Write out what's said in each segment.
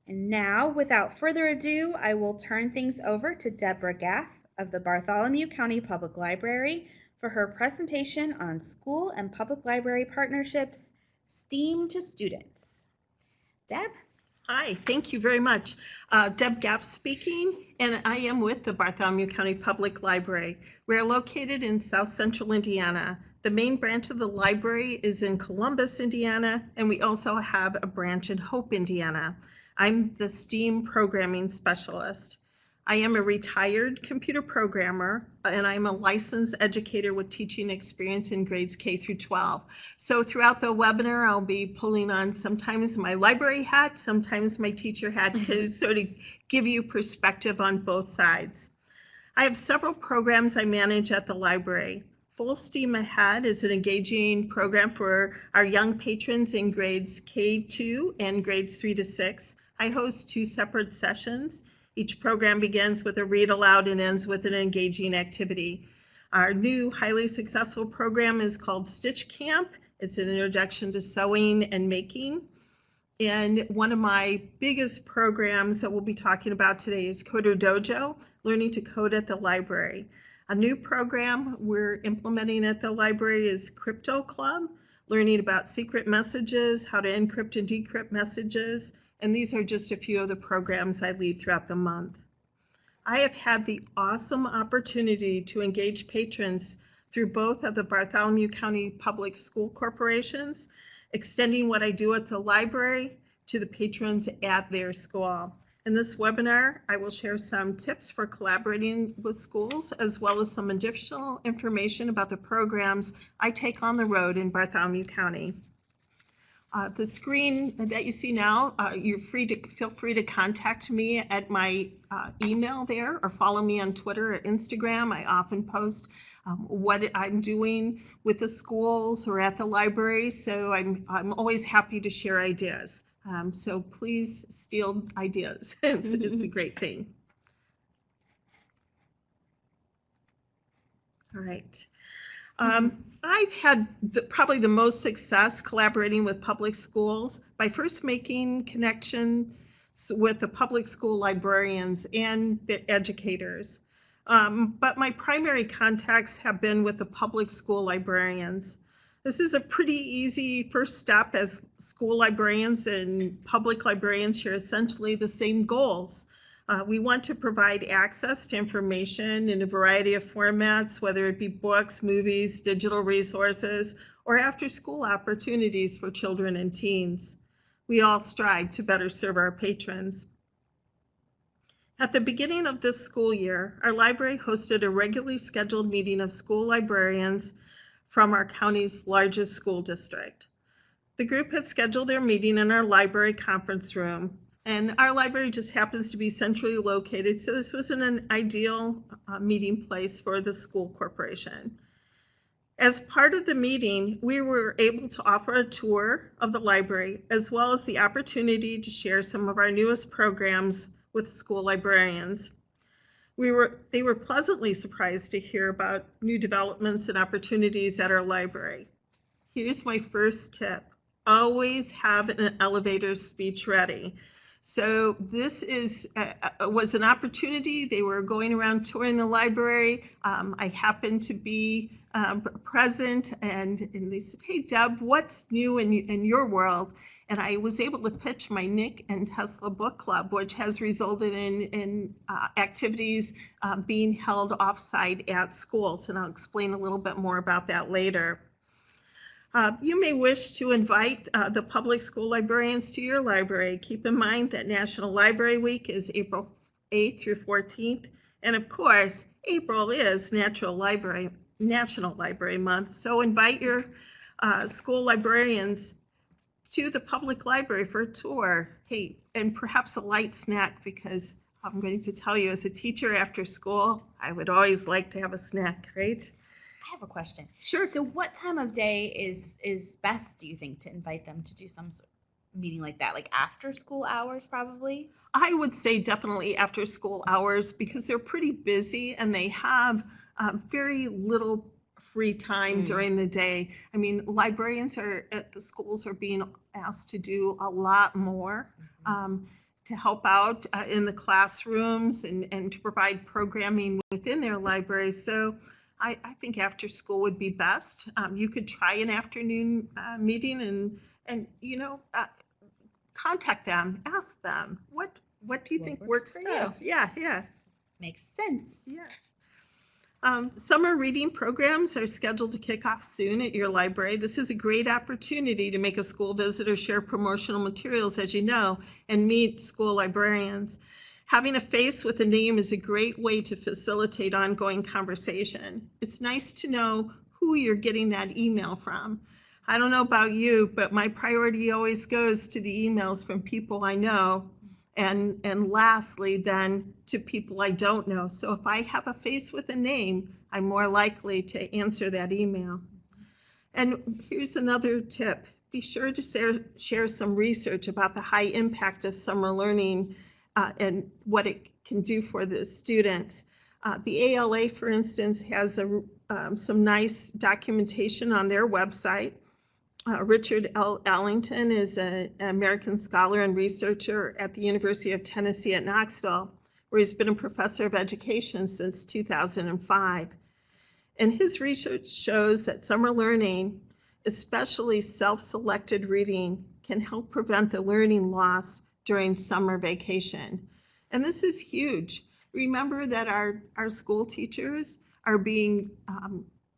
And now, without further ado, I will turn things over to Deborah Gaff of the Bartholomew County Public Library for her presentation on school and public library partnerships, STEAM to students. Deb? Hi, thank you very much. Deb Gaff speaking, and I am with the Bartholomew County Public Library. We're located in South Central Indiana. The main branch of the library is in Columbus, Indiana, and we also have a branch in Hope, Indiana. I'm the STEAM programming specialist. I am a retired computer programmer, and I'm a licensed educator with teaching experience in grades K through 12. So throughout the webinar, I'll be pulling on sometimes my library hat, sometimes my teacher hat, to sort of give you perspective on both sides. I have several programs I manage at the library. Full Steam Ahead is an engaging program for our young patrons in grades K2 and grades 3 to 6. I host 2 separate sessions. Each program begins with a read aloud and ends with an engaging activity. Our new highly successful program is called Stitch Camp. It's an introduction to sewing and making. And one of my biggest programs that we'll be talking about today is Coder Dojo, learning to code at the library. A new program we're implementing at the library is Crypto Club, learning about secret messages, how to encrypt and decrypt messages. And these are just a few of the programs I lead throughout the month. I have had the awesome opportunity to engage patrons through both of the Bartholomew County Public School Corporations, extending what I do at the library to the patrons at their school. In this webinar, I will share some tips for collaborating with schools, as well as some additional information about the programs I take on the road in Bartholomew County. The screen that you see now, feel free to contact me at my email there, or follow me on Twitter or Instagram. I often post what I'm doing with the schools or at the library, so I'm always happy to share ideas. So please steal ideas. It's a great thing. All right. I've had probably the most success collaborating with public schools by first making connections with the public school librarians and the educators. But my primary contacts have been with the public school librarians. This is a pretty easy first step, as school librarians and public librarians share essentially the same goals. We want to provide access to information in a variety of formats, whether it be books, movies, digital resources, or after-school opportunities for children and teens. We all strive to better serve our patrons. At the beginning of this school year, our library hosted a regularly scheduled meeting of school librarians from our county's largest school district. The group had scheduled their meeting in our library conference room, and our library just happens to be centrally located, so this was an ideal meeting place for the school corporation. As part of the meeting, we were able to offer a tour of the library, as well as the opportunity to share some of our newest programs with school librarians. They were pleasantly surprised to hear about new developments and opportunities at our library. Here's my first tip. Always have an elevator speech ready. So this was an opportunity. They were going around touring the library. I happened to be present, and they said, "Hey, Deb, what's new in your world?" And I was able to pitch my Nick and Tesla book club, which has resulted in activities being held offsite at schools. And I'll explain a little bit more about that later. You may wish to invite the public school librarians to your library. Keep in mind that National Library Week is April 8th through 14th. And of course, April is National Library Month. So invite your school librarians to the public library for a tour. Hey, and perhaps a light snack, because I'm going to tell you, as a teacher after school, I would always like to have a snack, right? I have a question. Sure. So what time of day is best, do you think, to invite them to do some sort of meeting like that? Like after school hours, probably? I would say definitely after school hours, because they're pretty busy and they have very little free time during the day. I mean, librarians at the schools are being asked to do a lot more. to help out in the classrooms and to provide programming within their library. So I think after school would be best. You could try an afternoon meeting and contact them, ask them, what do you think works for best? you? Yeah. Makes sense. Yeah. Summer reading programs are scheduled to kick off soon at your library. This is a great opportunity to make a school visit or share promotional materials, as you know, and meet school librarians. Having a face with a name is a great way to facilitate ongoing conversation. It's nice to know who you're getting that email from. I don't know about you, but my priority always goes to the emails from people I know, and lastly then to people I don't know. So if I have a face with a name, I'm more likely to answer that email. And here's another tip. Be sure to share some research about the high impact of summer learning and what it can do for the students. The ALA, for instance, has some nice documentation on their website. Richard L. Allington is an American scholar and researcher at the University of Tennessee at Knoxville, where he's been a professor of education since 2005. And his research shows that summer learning, especially self-selected reading, can help prevent the learning loss during summer vacation. And this is huge. Remember that our school teachers are being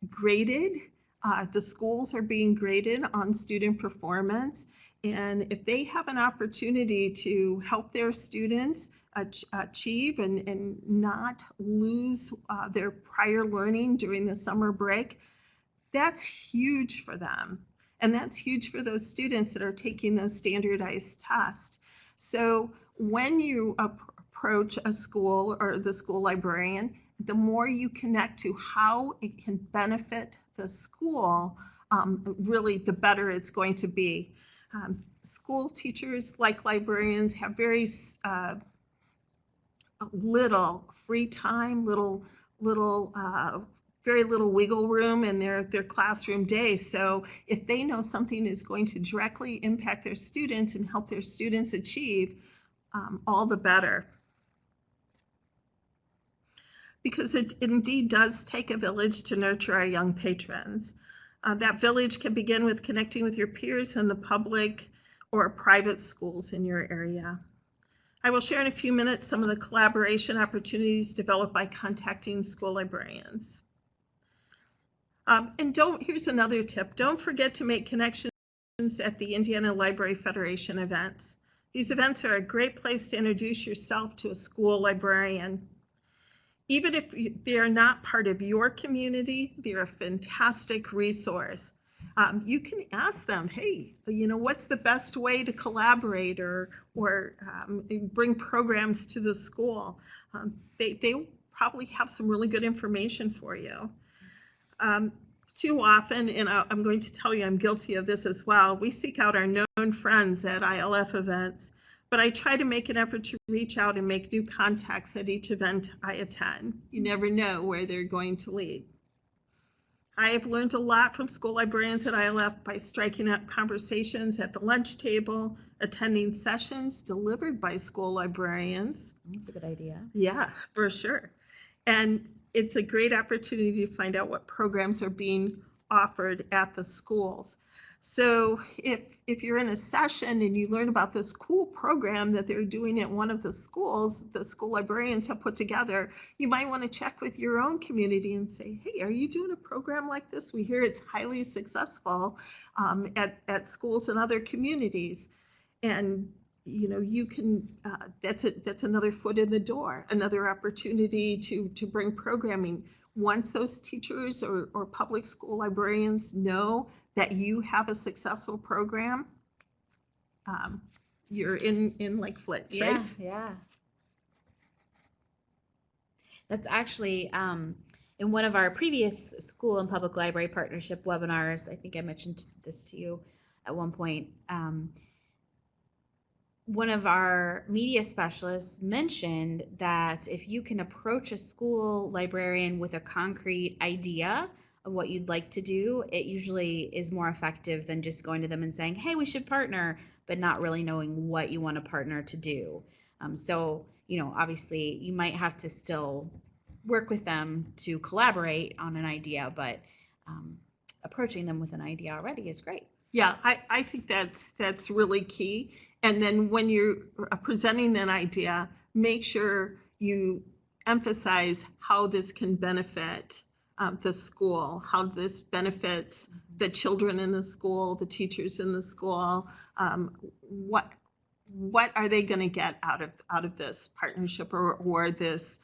graded. The schools are being graded on student performance, and if they have an opportunity to help their students achieve and not lose their prior learning during the summer break, that's huge for them. And that's huge for those students that are taking those standardized tests. So when you approach a school or the school librarian, the more you connect to how it can benefit the school, really the better it's going to be. School teachers, like librarians, have very little free time, very little wiggle room in their classroom day. So if they know something is going to directly impact their students and help their students achieve, all the better. Because it indeed does take a village to nurture our young patrons. That village can begin with connecting with your peers in the public or private schools in your area. I will share in a few minutes some of the collaboration opportunities developed by contacting school librarians. Here's another tip. Don't forget to make connections at the Indiana Library Federation events. These events are a great place to introduce yourself to a school librarian. Even if they are not part of your community, they're a fantastic resource. You can ask them, hey, what's the best way to collaborate or bring programs to the school? They probably have some really good information for you. Too often, and I'm going to tell you I'm guilty of this as well, we seek out our known friends at ILF events, but I try to make an effort to reach out and make new contacts at each event I attend. You never know where they're going to lead. I have learned a lot from school librarians at ILF by striking up conversations at the lunch table, attending sessions delivered by school librarians. That's a good idea. Yeah, for sure. And it's a great opportunity to find out what programs are being offered at the schools. So if you're in a session and you learn about this cool program that they're doing at one of the schools, the school librarians have put together, you might want to check with your own community and say, hey, are you doing a program like this? We hear it's highly successful at schools and other communities. And you can, that's another foot in the door, another opportunity to bring programming. Once those teachers or public school librarians know that you have a successful program, you're in like Flint, right? Yeah. That's actually in one of our previous school and public library partnership webinars. I think I mentioned this to you at one point. One of our media specialists mentioned that if you can approach a school librarian with a concrete idea of what you'd like to do, it usually is more effective than just going to them and saying, hey, we should partner. but not really knowing what you want a partner to do. So, obviously you might have to still work with them to collaborate on an idea, but approaching them with an idea already is great. Yeah, I think that's really key. And then when you're presenting that idea, make sure you emphasize how this can benefit the school, how this benefits the children in the school, the teachers in the school. What are they going to get out of this partnership or this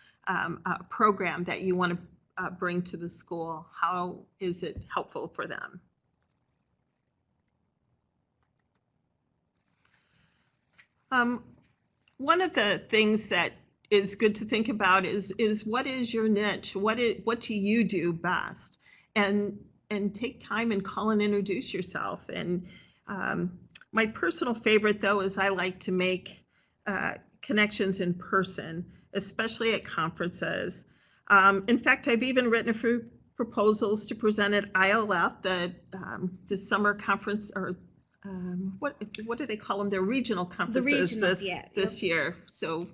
program that you want to bring to the school? How is it helpful for them? One of the things that is good to think about is what is your niche? What do you do best? And take time and call and introduce yourself. And my personal favorite, though, is I like to make connections in person, especially at conferences. In fact, I've even written a few proposals to present at ILF, the summer conference, or what do they call them? They're regional conferences this year. So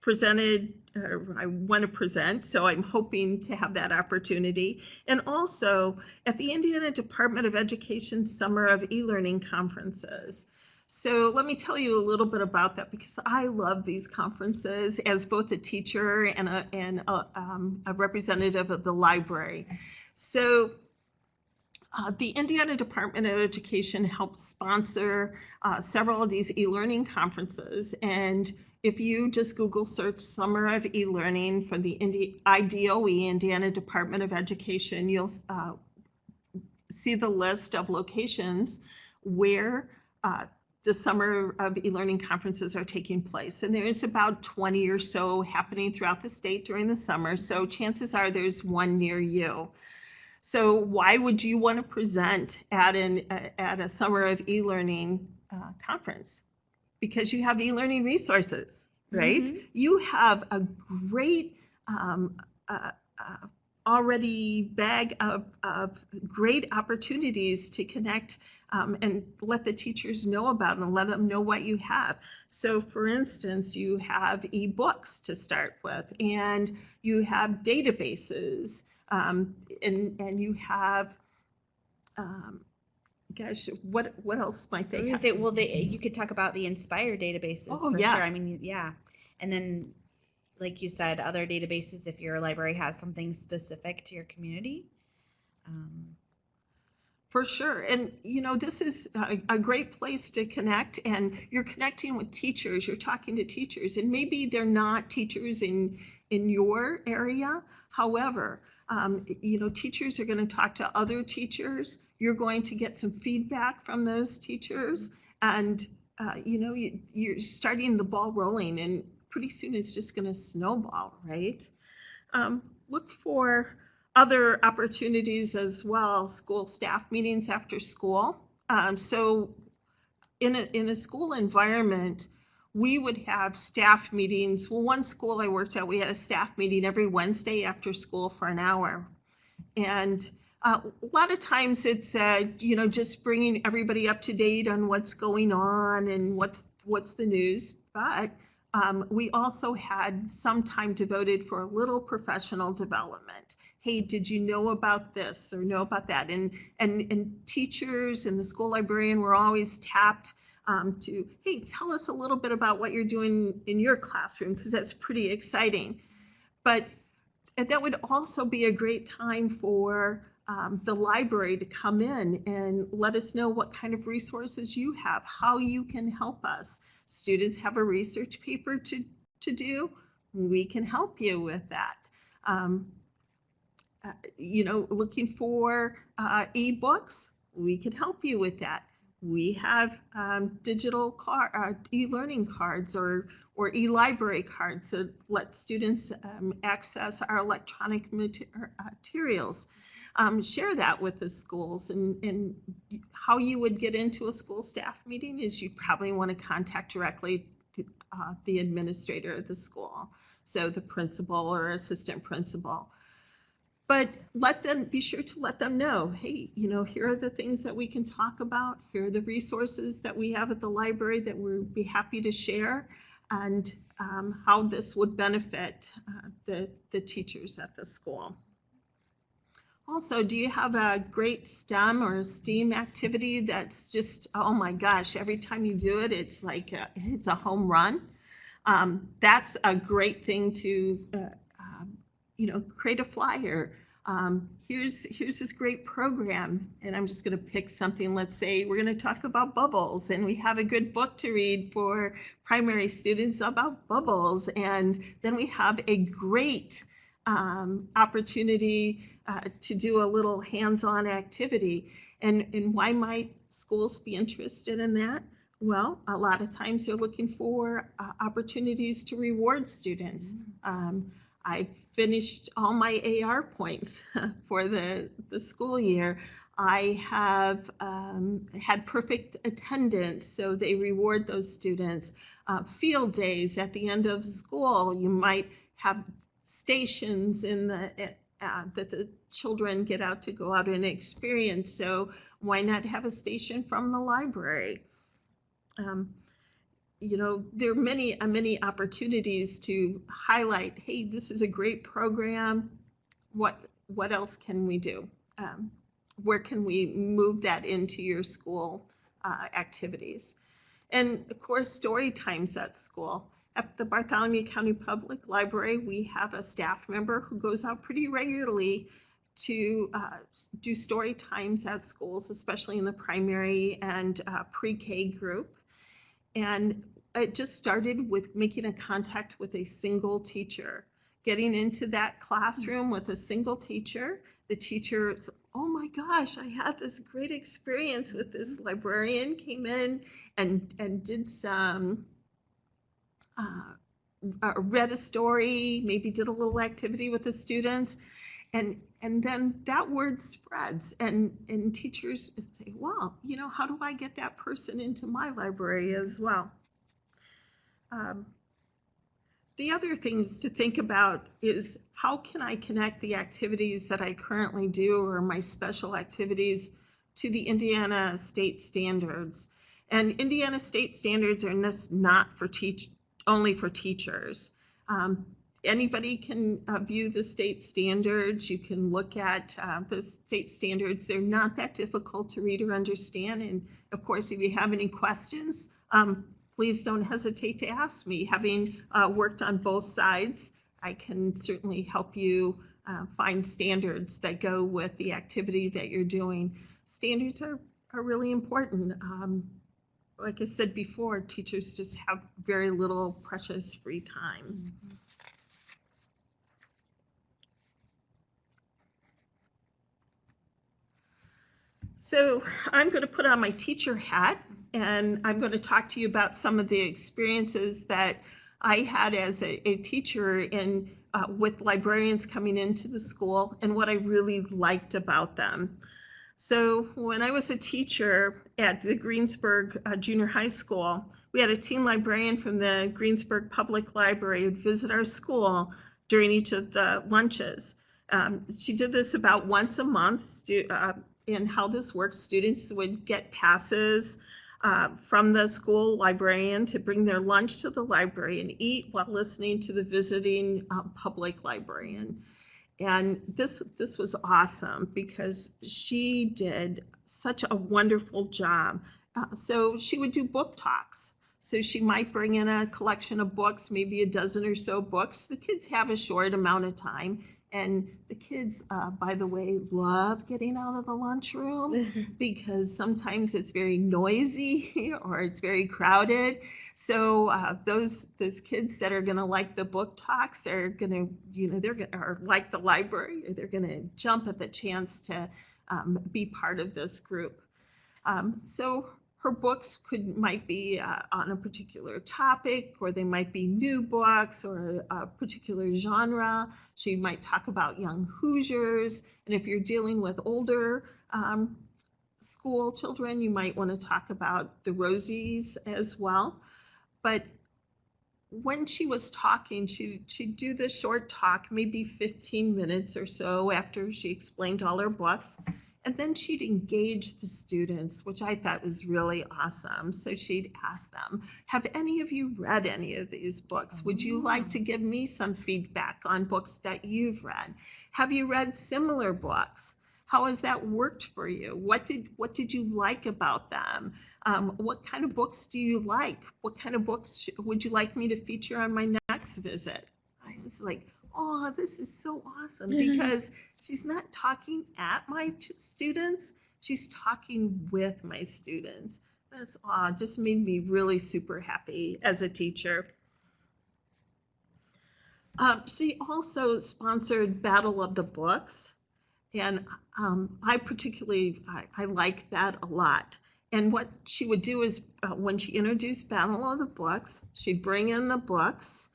presented, I want to present, so I'm hoping to have that opportunity. And also at the Indiana Department of Education Summer of E-Learning Conferences. So let me tell you a little bit about that, because I love these conferences as both a teacher and a representative of the library. So the Indiana Department of Education helps sponsor several of these e-learning conferences. And if you just Google search Summer of E-Learning for the IDOE, Indiana Department of Education, you'll see the list of locations where the Summer of E-Learning conferences are taking place. And there's about 20 or so happening throughout the state during the summer. So chances are there's one near you. So why would you want to present at a Summer of E-Learning conference? Because you have e-learning resources, right? Mm-hmm. You have a great already bag of great opportunities to connect and let the teachers know about and let them know what you have. So for instance, you have ebooks to start with, and you have databases, and you have gosh, what else might they have? You could talk about the Inspire databases. Oh, for yeah. Sure. I mean, yeah. And then, like you said, other databases if your library has something specific to your community. For sure. And, this is a great place to connect, and you're connecting with teachers. You're talking to teachers, and maybe they're not teachers in your area. However, teachers are going to talk to other teachers. You're going to get some feedback from those teachers, and you're starting the ball rolling, and pretty soon it's just going to snowball, right? Look for other opportunities as well, school staff meetings after school. So in a school environment, we would have staff meetings. Well, one school I worked at, we had a staff meeting every Wednesday after school for an hour. And a lot of times it's, just bringing everybody up to date on what's going on and what's the news. But we also had some time devoted for a little professional development. Hey, did you know about this or know about that? And teachers and the school librarian were always tapped to, hey, tell us a little bit about what you're doing in your classroom, because that's pretty exciting. But that would also be a great time for the library to come in and let us know what kind of resources you have, how you can help us. Students have a research paper to do, we can help you with that. Looking for ebooks, we can help you with that. We have digital e-learning cards or e-library cards that let students access our electronic materials. Share that with the schools, and how you would get into a school staff meeting is you probably want to contact directly the administrator of the school, so the principal or assistant principal. But be sure to let them know, hey, here are the things that we can talk about. Here are the resources that we have at the library that we'd be happy to share, and how this would benefit the teachers at the school. Also, do you have a great STEM or STEAM activity that's just, oh my gosh, every time you do it, it's like it's a home run? That's a great thing to create a flyer. Here's this great program, and I'm just going to pick something. Let's say we're going to talk about bubbles, and we have a good book to read for primary students about bubbles, and then we have a great opportunity to do a little hands-on activity. And why might schools be interested in that? Well, a lot of times they're looking for opportunities to reward students. I finished all my AR points for the school year. I have had perfect attendance, so they reward those students. Field days at the end of school, you might have stations in that the children get out to go out and experience. So why not have a station from the library? There are many opportunities to highlight, hey, this is a great program. What else can we do? Where can we move that into your school activities? And of course, story times at school. At the Bartholomew County Public Library, we have a staff member who goes out pretty regularly to do story times at schools, especially in the primary and pre-K group. And it just started with making a contact with a single teacher, getting into that classroom with a single teacher. The teacher's, oh my gosh, I had this great experience with this librarian, came in and did some, read a story, maybe did a little activity with the students. And then that word spreads, and teachers say, well, how do I get that person into my library as well? The other things to think about is, how can I connect the activities that I currently do or my special activities to the Indiana state standards? And Indiana state standards are just not for only for teachers. Anybody can view the state standards. You can look at the state standards. They're not that difficult to read or understand. And of course, if you have any questions, please don't hesitate to ask me. Having worked on both sides, I can certainly help you find standards that go with the activity that you're doing. Standards are really important. Like I said before, teachers just have very little precious free time. Mm-hmm. So I'm going to put on my teacher hat, and I'm going to talk to you about some of the experiences that I had as a teacher with librarians coming into the school, and what I really liked about them. So when I was a teacher at the Greensburg Junior High School, we had a teen librarian from the Greensburg Public Library who'd visit our school during each of the lunches. She did this about once a month. And how this works, students would get passes from the school librarian to bring their lunch to the library and eat while listening to the visiting public librarian. And this was awesome because she did such a wonderful job. So she would do book talks. So she might bring in a collection of books, maybe a dozen or so books. The kids have a short amount of time. And the kids, by the way, love getting out of the lunchroom because sometimes it's very noisy or it's very crowded. So those kids that are going to like the book talks are going to, or like the library, or they're going to jump at the chance to be part of this group. So her books might be on a particular topic, or they might be new books or a particular genre. She might talk about young Hoosiers. And if you're dealing with older school children, you might want to talk about the Rosies as well. But when she was talking, she'd do the short talk, maybe 15 minutes or so after she explained all her books. And then she'd engage the students, which I thought was really awesome. So she'd ask them, have any of you read any of these books? Would you like to give me some feedback on books that you've read? Have you read similar books? How has that worked for you? What did you like about them? What kind of books do you like? What kind of books would you like me to feature on my next visit? I was like, oh, this is so awesome, because she's not talking at my students, she's talking with my students. That's just made me really super happy as a teacher. She also sponsored Battle of the Books, and I particularly like that a lot. And what she would do is when she introduced Battle of the Books, she'd bring in the books,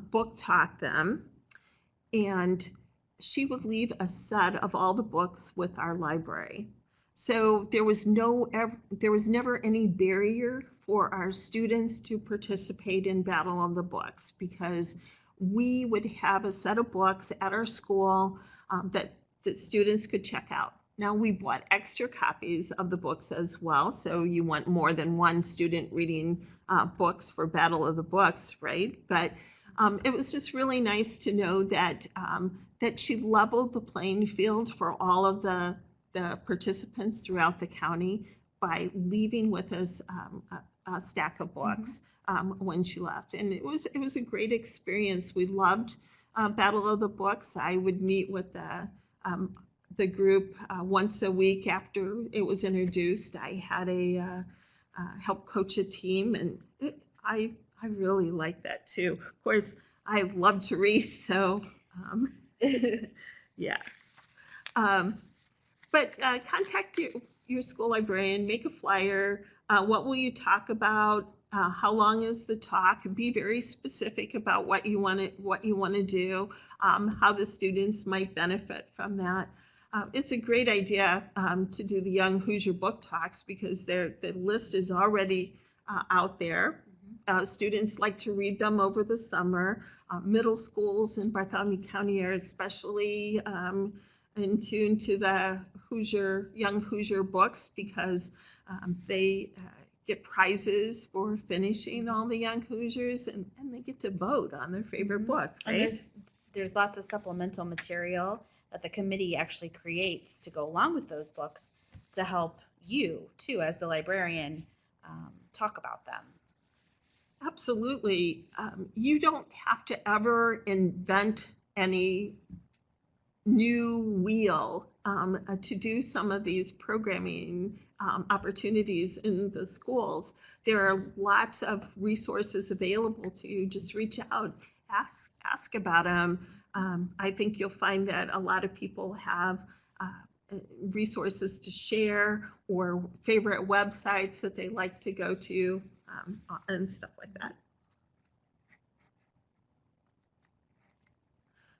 book talk them, and she would leave a set of all the books with our library. So there was never any barrier for our students to participate in Battle of the Books, because we would have a set of books at our school that students could check out. Now, we bought extra copies of the books as well, so you want more than one student reading books for Battle of the Books, right? But it was just really nice to know that that she leveled the playing field for all of the participants throughout the county by leaving with us a stack of books when she left, and it was a great experience. We loved Battle of the Books. I would meet with the group once a week after it was introduced. I had a help coach a team, and I really like that too. Of course, I love to read, so yeah. But contact your school librarian, make a flyer. What will you talk about? How long is the talk? Be very specific about what you want to do, how the students might benefit from that. It's a great idea to do the Young Hoosier Book Talks, because the list is already out there. Students like to read them over the summer. Middle schools in Bartholomew County are especially in tune to the Young Hoosier books, because they get prizes for finishing all the Young Hoosiers, and they get to vote on their favorite book, right? And there's lots of supplemental material that the committee actually creates to go along with those books to help you, too, as the librarian, talk about them. Absolutely. You don't have to ever invent any new wheel to do some of these programming opportunities in the schools. There are lots of resources available to you. Just reach out, ask about them. I think you'll find that a lot of people have resources to share, or favorite websites that they like to go to, and stuff like that.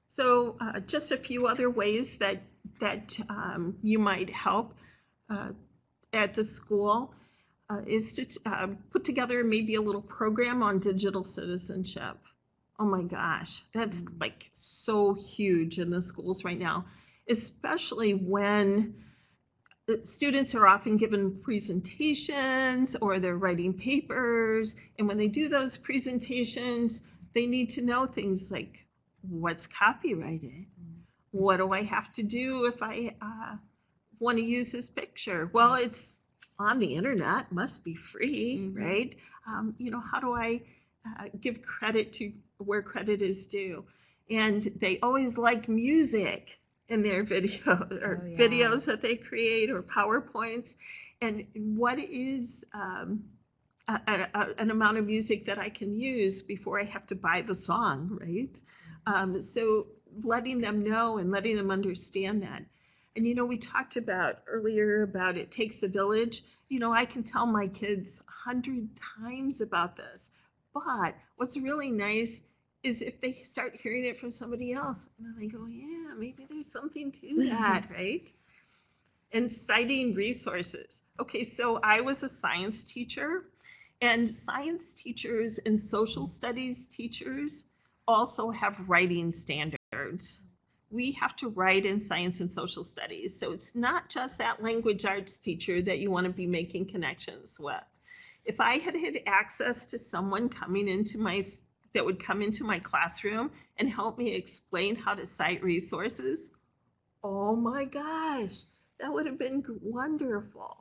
So just a few other ways that you might help at the school is to put together maybe a little program on digital citizenship. Oh my gosh, that's like so huge in the schools right now, especially when students are often given presentations or they're writing papers. And when they do those presentations, they need to know things like, what's copyrighted? What do I have to do if I want to use this picture? Well, it's on the internet, must be free, right? How do I give credit to where credit is due? And they always like music in their videos that they create, or PowerPoints. And what is an amount of music that I can use before I have to buy the song, right? So letting them know and letting them understand that. And we talked about earlier about it takes a village. I can tell my kids 100 times about this, but what's really nice is if they start hearing it from somebody else, and then they go, yeah, maybe there's something to that, right? And citing resources. Okay, so I was a science teacher, And science teachers and social studies teachers also have writing standards. We have to write in science and social studies. So it's not just that language arts teacher that you want to be making connections with. If I had access to someone that would come into my classroom and help me explain how to cite resources, oh my gosh, that would have been wonderful.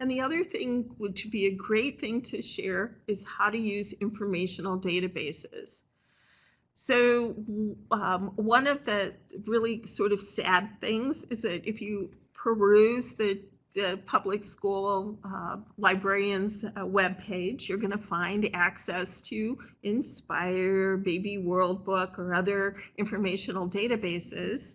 And the other thing would be a great thing to share is how to use informational databases. So one of the really sort of sad things is that if you peruse the public school librarians webpage, you're going to find access to Inspire, Baby World Book, or other informational databases.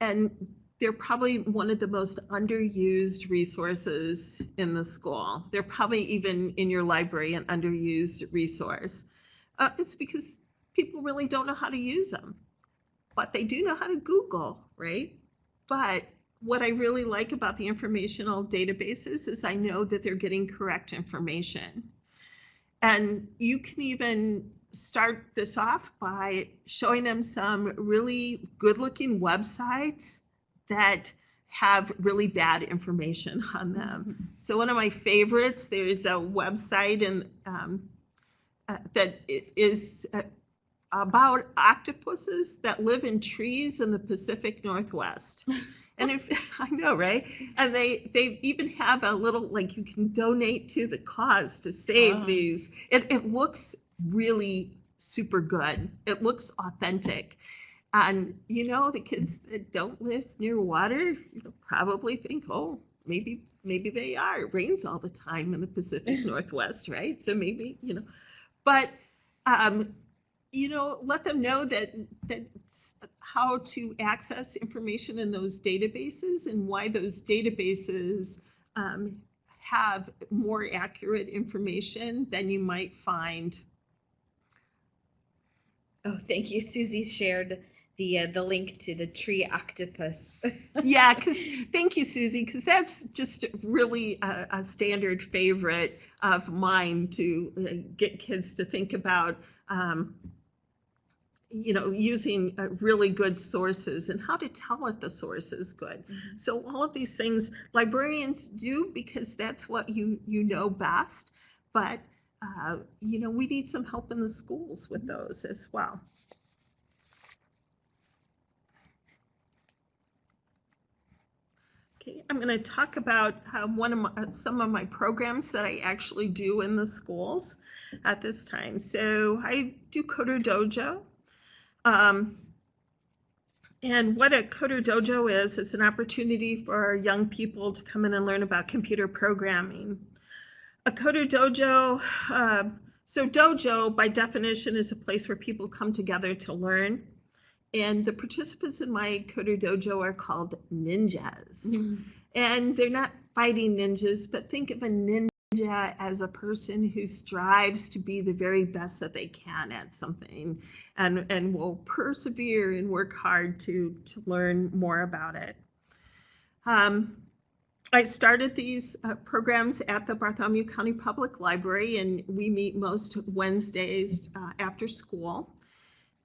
And they're probably one of the most underused resources in the school. They're probably even in your library an underused resource. It's because people really don't know how to use them, but they do know how to Google, right? But what I really like about the informational databases is I know that they're getting correct information. And you can even start this off by showing them some really good-looking websites that have really bad information on them. So one of my favorites, there's a website that is about octopuses that live in trees in the Pacific Northwest. And I know, right? And they even have a little, like, you can donate to the cause to save these. It looks really super good. It looks authentic. And, the kids that don't live near water probably think, oh, maybe they are. It rains all the time in the Pacific Northwest, right? So maybe, but, let them know that how to access information in those databases and why those databases have more accurate information than you might find. Oh, thank you. Susie shared the link to the tree octopus. Yeah, thank you, Susie, because that's just really a standard favorite of mine to get kids to think about, using really good sources and how to tell if the source is good. Mm-hmm. So all of these things librarians do because that's what you know best, but we need some help in the schools with those as well. Okay, I'm going to talk about some of my programs that I actually do in the schools at this time. So I do Coder Dojo. And what a Coder Dojo is, it's an opportunity for young people to come in and learn about computer programming. A Coder Dojo, so dojo by definition is a place where people come together to learn. And the participants in my Coder Dojo are called ninjas. Mm-hmm. And they're not fighting ninjas, but think of a ninja as a person who strives to be the very best that they can at something and will persevere and work hard to learn more about it. I started these programs at the Bartholomew County Public Library, and we meet most Wednesdays after school.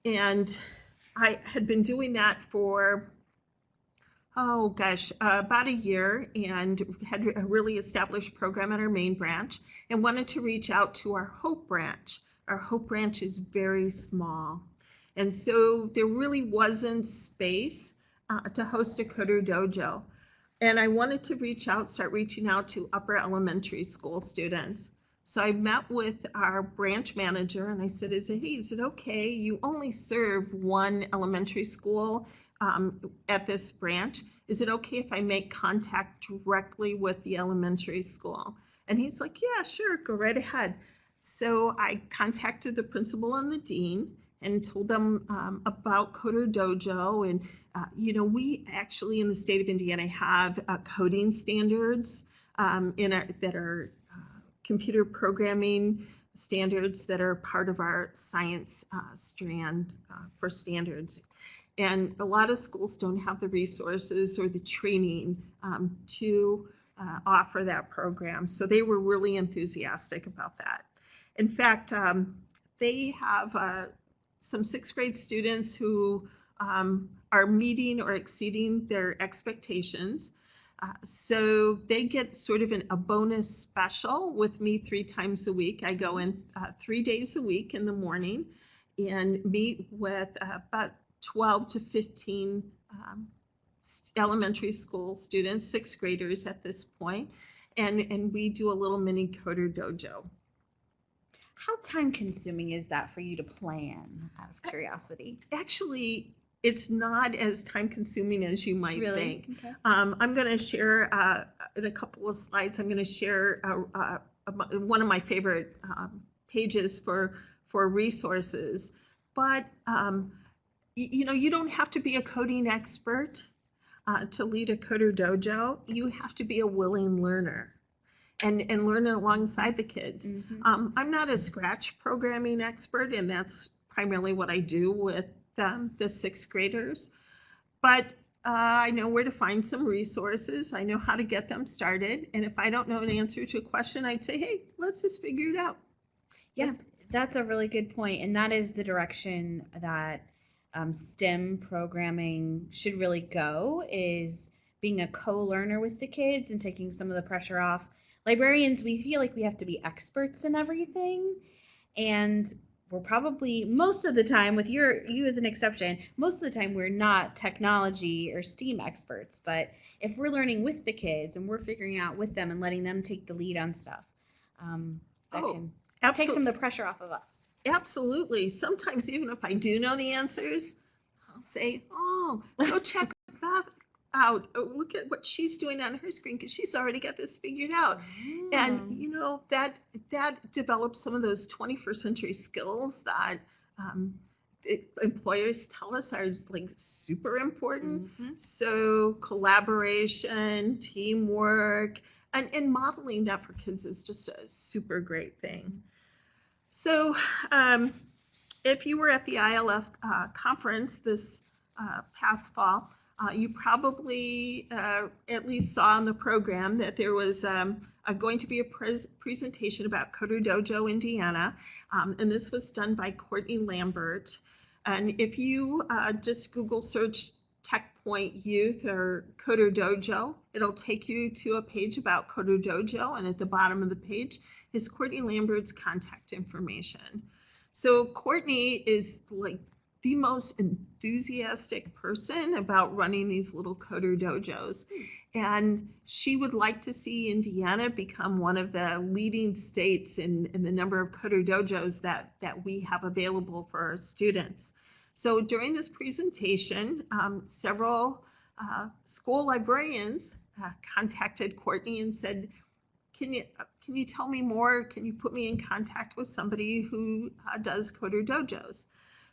And I had been doing that for, about a year, and had a really established program at our main branch and wanted to reach out to our Hope branch. Our Hope branch is very small. And so there really wasn't space to host a Coder Dojo. And I wanted to start reaching out to upper elementary school students. So I met with our branch manager and I said, is it okay? You only serve one elementary school at this branch. Is it okay if I make contact directly with the elementary school? And he's like, yeah, sure, go right ahead. So I contacted the principal and the dean and told them about Coder Dojo. And, we actually in the state of Indiana have coding standards that are computer programming standards that are part of our science strand for standards. And a lot of schools don't have the resources or the training to offer that program. So they were really enthusiastic about that. In fact, they have some sixth grade students who are meeting or exceeding their expectations. So they get sort of a bonus special with me 3 times a week. I go in 3 days a week in the morning and meet with about 12 to 15 elementary school students, sixth graders at this point, and we do a little mini Coder Dojo. How time consuming is that for you to plan, out of curiosity? Actually, it's not as time consuming as you might think. Okay. I'm going to share in a couple of slides, I'm going to share one of my favorite pages for resources. But, you don't have to be a coding expert to lead a Coder Dojo. You have to be a willing learner and learn alongside the kids. Mm-hmm. I'm not a Scratch programming expert, and that's primarily what I do with the sixth graders. But I know where to find some resources. I know how to get them started. And if I don't know an answer to a question, I'd say, hey, let's just figure it out. Yeah, that's a really good point. And that is the direction that STEM programming should really go, is being a co-learner with the kids and taking some of the pressure off. Librarians, we feel like we have to be experts in everything. And we're probably, most of the time, with you as an exception, most of the time we're not technology or STEAM experts. But if we're learning with the kids and we're figuring out with them and letting them take the lead on stuff, that can take some of the pressure off of us. Absolutely. Sometimes even if I do know the answers, I'll say, oh, go check that out. Oh, look at what she's doing on her screen because she's already got this figured out. And, that develops some of those 21st century skills that employers tell us are like super important. Mm-hmm. So collaboration, teamwork, and modeling that for kids is just a super great thing. So if you were at the ILF conference this past fall, you probably at least saw in the program that there was going to be a presentation about Coder Dojo Indiana, and this was done by Courtney Lambert. And if you just Google search TechPoint Youth or Coder Dojo, it'll take you to a page about Coder Dojo, and at the bottom of the page is Courtney Lambert's contact information. So Courtney is like the most enthusiastic person about running these little Coder Dojos. And she would like to see Indiana become one of the leading states in the number of Coder Dojos that we have available for our students. So during this presentation, several school librarians contacted Courtney and said, can you tell me more? Can you put me in contact with somebody who does Coder Dojos?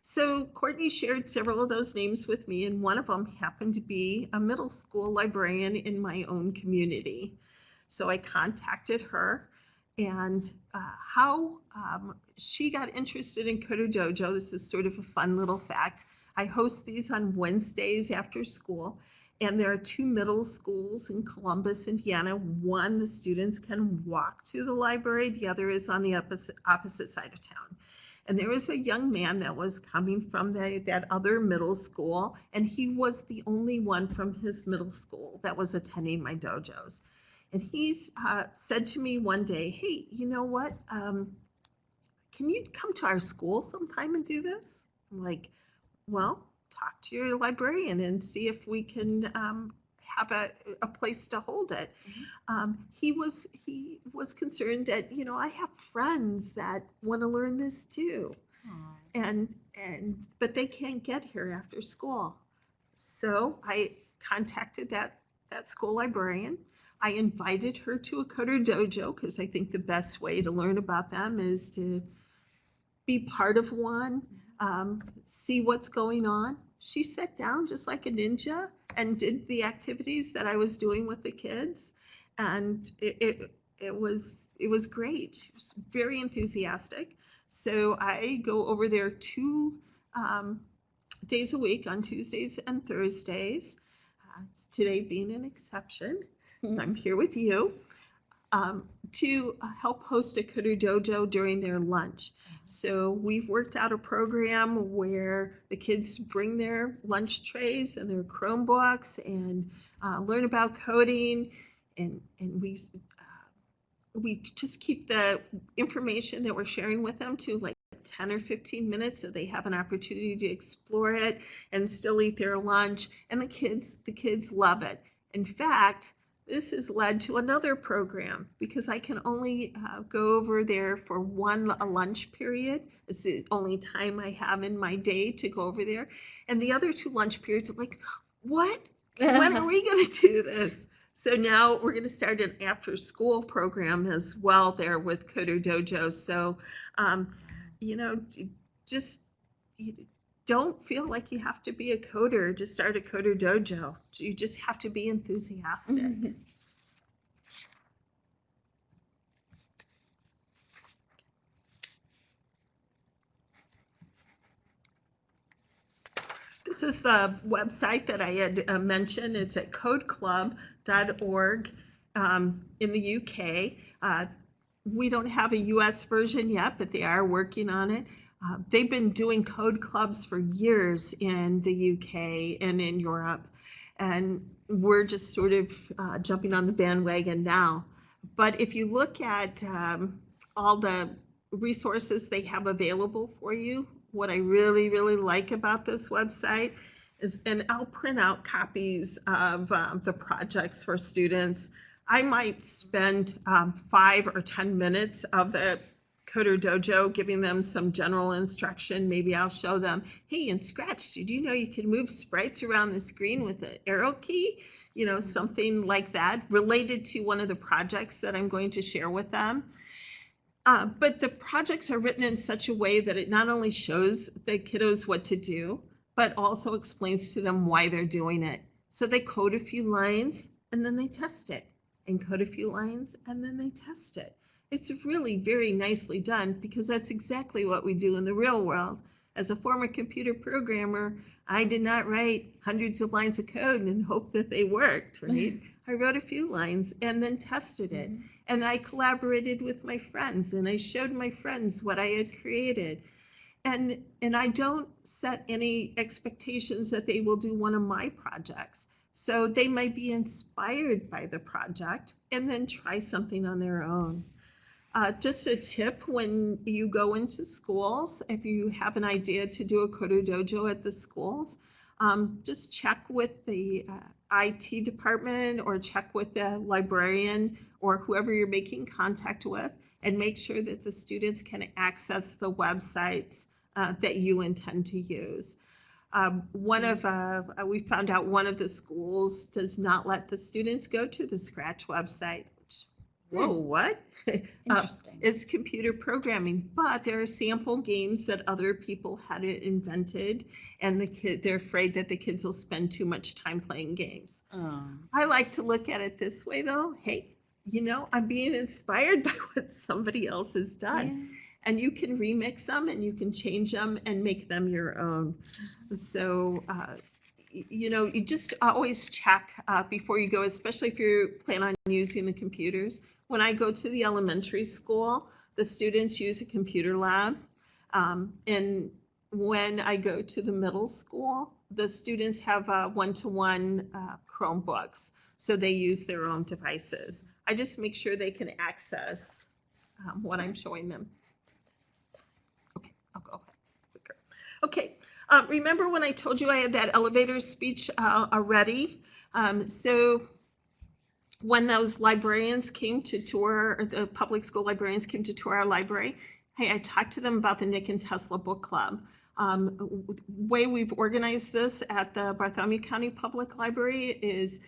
So Courtney shared several of those names with me, and one of them happened to be a middle school librarian in my own community. So I contacted her, and how she got interested in Coder Dojo, this is sort of a fun little fact. I host these on Wednesdays after school, and there are 2 middle schools in Columbus, Indiana. One, the students can walk to the library. The other is on the opposite side of town. And there was a young man that was coming from that other middle school, and he was the only one from his middle school that was attending my dojos. And he said to me one day, hey, you know what? Can you come to our school sometime and do this? I'm like, well, talk to your librarian and see if we can have a place to hold it. Mm-hmm. He was concerned that, I have friends that want to learn this too. Aww. But they can't get here after school. So I contacted that school librarian. I invited her to a Coder Dojo because I think the best way to learn about them is to be part of one, see what's going on. She sat down just like a ninja and did the activities that I was doing with the kids, and it was great. She was very enthusiastic. So I go over there 2 days a week on Tuesdays and Thursdays. Today being an exception. I'm here with you to help host a Coder Dojo during their lunch. So we've worked out a program where the kids bring their lunch trays and their Chromebooks and learn about coding, and we just keep the information that we're sharing with them to like 10 or 15 minutes so they have an opportunity to explore it and still eat their lunch, and the kids love it. In fact, this has led to another program because I can only go over there for one lunch period. It's the only time I have in my day to go over there. And the other 2 lunch periods, I'm like, what? When are we going to do this? So now we're going to start an after-school program as well there with Coder Dojo. So, just don't feel like you have to be a coder to start a Coder Dojo. You just have to be enthusiastic. This is the website that I had mentioned. It's at codeclub.org in the UK. We don't have a US version yet, but they are working on it. They've been doing code clubs for years in the UK and in Europe, and we're just sort of jumping on the bandwagon now. But if you look at all the resources they have available for you, what I really, really like about this website is, and I'll print out copies of the projects for students. I might spend 5 or 10 minutes of the Coder Dojo giving them some general instruction. Maybe I'll show them, hey, in Scratch, did you know you can move sprites around the screen with the arrow key? Something like that related to one of the projects that I'm going to share with them. But the projects are written in such a way that it not only shows the kiddos what to do, but also explains to them why they're doing it. So they code a few lines and then they test it, and code a few lines and then they test it. It's really very nicely done because that's exactly what we do in the real world. As a former computer programmer, I did not write hundreds of lines of code and hope that they worked, right? I wrote a few lines and then tested it. And I collaborated with my friends and I showed my friends what I had created. And I don't set any expectations that they will do one of my projects. So they might be inspired by the project and then try something on their own. Just a tip when you go into schools, if you have an idea to do a Coder Dojo at the schools, just check with the IT department or check with the librarian or whoever you're making contact with, and make sure that the students can access the websites that you intend to use. We found out one of the schools does not let the students go to the Scratch website. Whoa, what? Interesting. It's computer programming, but there are sample games that other people had invented, and they're afraid that the kids will spend too much time playing games. I like to look at it this way, though. Hey, I'm being inspired by what somebody else has done. Yeah. And you can remix them and you can change them and make them your own. So, you just always check before you go, especially if you plan on using the computers. When I go to the elementary school, the students use a computer lab. And when I go to the middle school, the students have one-to-one Chromebooks, so they use their own devices. I just make sure they can access what I'm showing them. Okay, I'll go quicker. Okay, remember when I told you I had that elevator speech already? So when those librarians came to tour, or the public school librarians came to tour our library, hey, I talked to them about the Nick and Tesla book club. Way we've organized this at the Bartholomew County Public Library is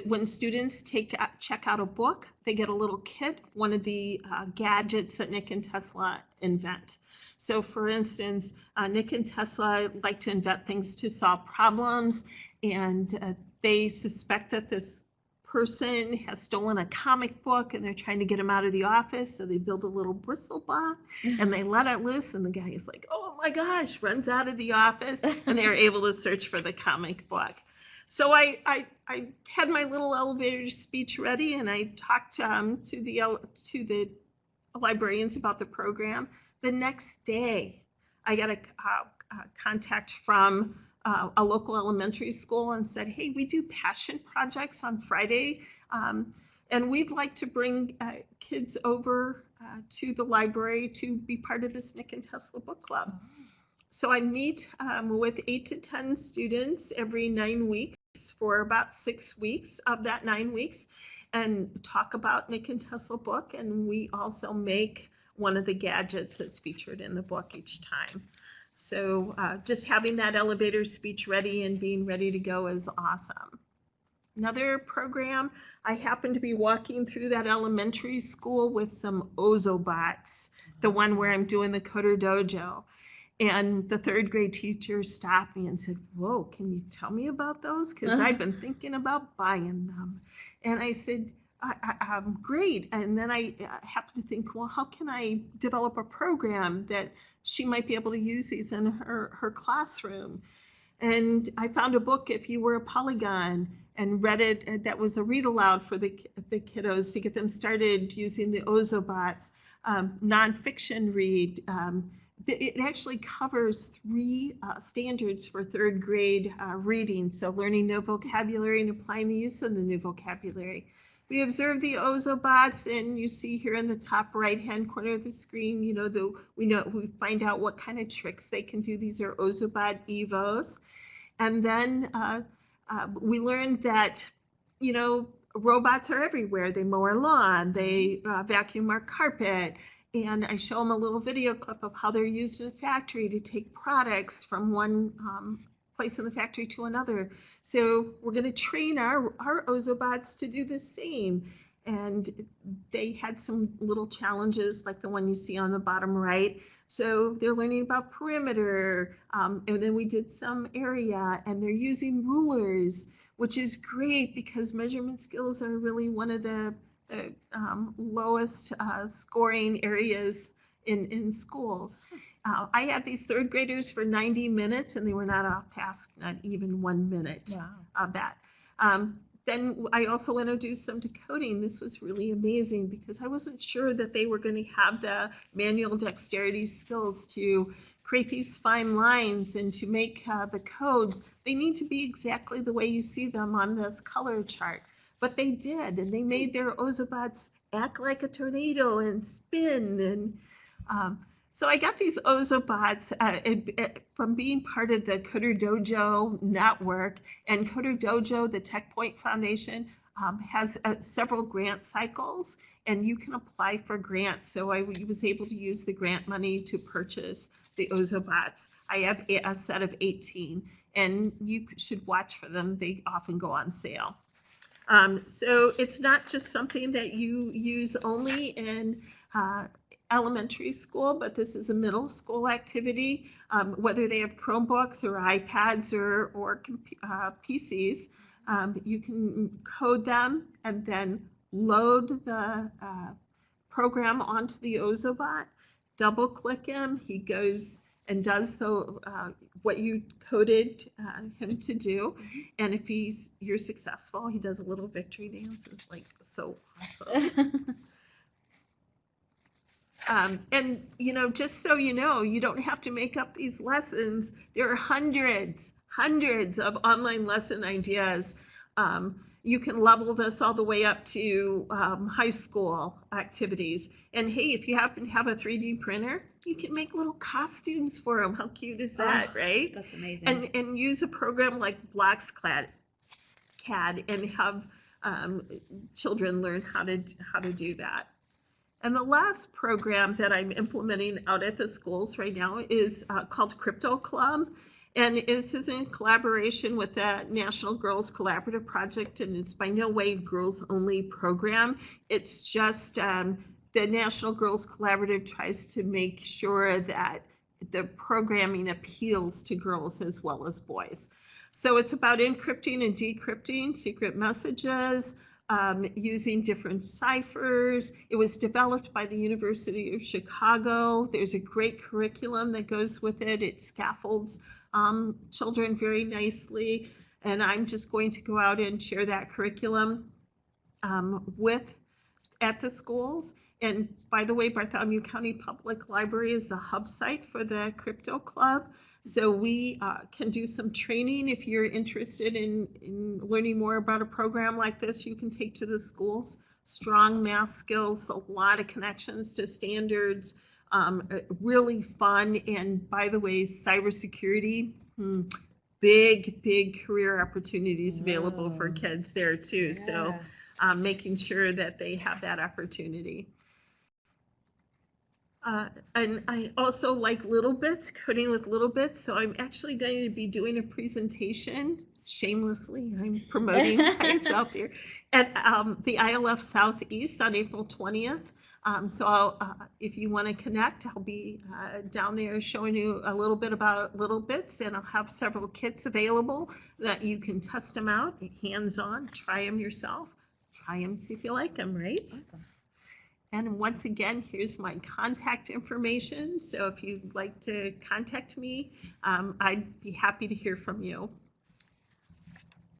when students check out a book, they get a little kit, one of the gadgets that Nick and Tesla invent. So for instance, Nick and Tesla like to invent things to solve problems, and they suspect that this person has stolen a comic book and they're trying to get him out of the office, so they build a little bristle bot and they let it loose, and the guy is like, oh my gosh, runs out of the office, and they're able to search for the comic book. So I had my little elevator speech ready, and I talked to the librarians about the program. The next day, I got a contact from a local elementary school and said, "Hey, we do passion projects on Friday, and we'd like to bring kids over to the library to be part of this Nick and Tesla book club." So I meet with 8 to 10 students every 9 weeks for about 6 weeks of that 9 weeks and talk about Nick and Tesla book. And we also make one of the gadgets that's featured in the book each time. So just having that elevator speech ready and being ready to go is awesome. Another program, I happened to be walking through that elementary school with some Osobots, the one where I'm doing the Coder Dojo. And the 3rd grade teacher stopped me and said, "Whoa, can you tell me about those? Because I've been thinking about buying them." And I said, I'm great. And then I happened to think, well, how can I develop a program that she might be able to use these in her classroom? And I found a book, If You Were a Polygon, and read it. That was a read aloud for the kiddos to get them started using the Osobots. Nonfiction read. It actually covers 3 standards for 3rd grade reading. So learning new vocabulary and applying the use of the new vocabulary. We observe the Osobots, and you see here in the top right-hand corner of the screen, we find out what kind of tricks they can do. These are Osobot Evos. And then we learned that, robots are everywhere. They mow our lawn, they vacuum our carpet. And I show them a little video clip of how they're used in a factory to take products from one place in the factory to another. So we're going to train our Osobots to do the same. And they had some little challenges like the one you see on the bottom right. So they're learning about perimeter. And then we did some area, and they're using rulers, which is great because measurement skills are really one of the lowest scoring areas in schools. I had these 3rd graders for 90 minutes, and they were not off task, not even 1 minute of that. Then I also introduced them to coding. This was really amazing because I wasn't sure that they were going to have the manual dexterity skills to create these fine lines and to make the codes. They need to be exactly the way you see them on this color chart. But they did, and they made their Osobots act like a tornado and spin. And so I got these Osobots from being part of the Coder Dojo network. And Coder Dojo, the TechPoint Foundation, has several grant cycles, and you can apply for grants. So I was able to use the grant money to purchase the Osobots. I have a set of 18, and you should watch for them. They often go on sale. So it's not just something that you use only in elementary school, but this is a middle school activity. Whether they have Chromebooks or iPads or PCs, you can code them and then load the program onto the Osobot, double click him, he goes and does what you coded him to do. And if you're successful, he does a little victory dance. It's like so awesome. And just so you know, you don't have to make up these lessons. There are hundreds of online lesson ideas. You can level this all the way up to high school activities. And hey, if you happen to have a 3D printer, you can make little costumes for them. How cute is that, right? That's amazing. And use a program like BlocksCAD and have children learn how to do that. And the last program that I'm implementing out at the schools right now is called Crypto Club. And this is in collaboration with the National Girls Collaborative Project, and it's by no way girls only program. It's just the National Girls Collaborative tries to make sure that the programming appeals to girls as well as boys. So it's about encrypting and decrypting secret messages, using different ciphers. It was developed by the University of Chicago. There's a great curriculum that goes with it. It scaffolds children very nicely. And I'm just going to go out and share that curriculum at the schools. And by the way, Bartholomew County Public Library is the hub site for the Crypto Club. So we can do some training. If you're interested in learning more about a program like this, you can take to the schools. Strong math skills, a lot of connections to standards, really fun. And by the way, cybersecurity, big career opportunities available for kids there too. Yeah. So making sure that they have that opportunity. And I also like little bits, coding with little bits. So I'm actually going to be doing a presentation, shamelessly, I'm promoting myself here, at the IMF Southeast on April 20th. So if you want to connect, I'll be down there showing you a little bit about little bits, and I'll have several kits available that you can test them out, hands-on, try them yourself, try them, see if you like them, right? Awesome. And once again, here's my contact information. So if you'd like to contact me, I'd be happy to hear from you.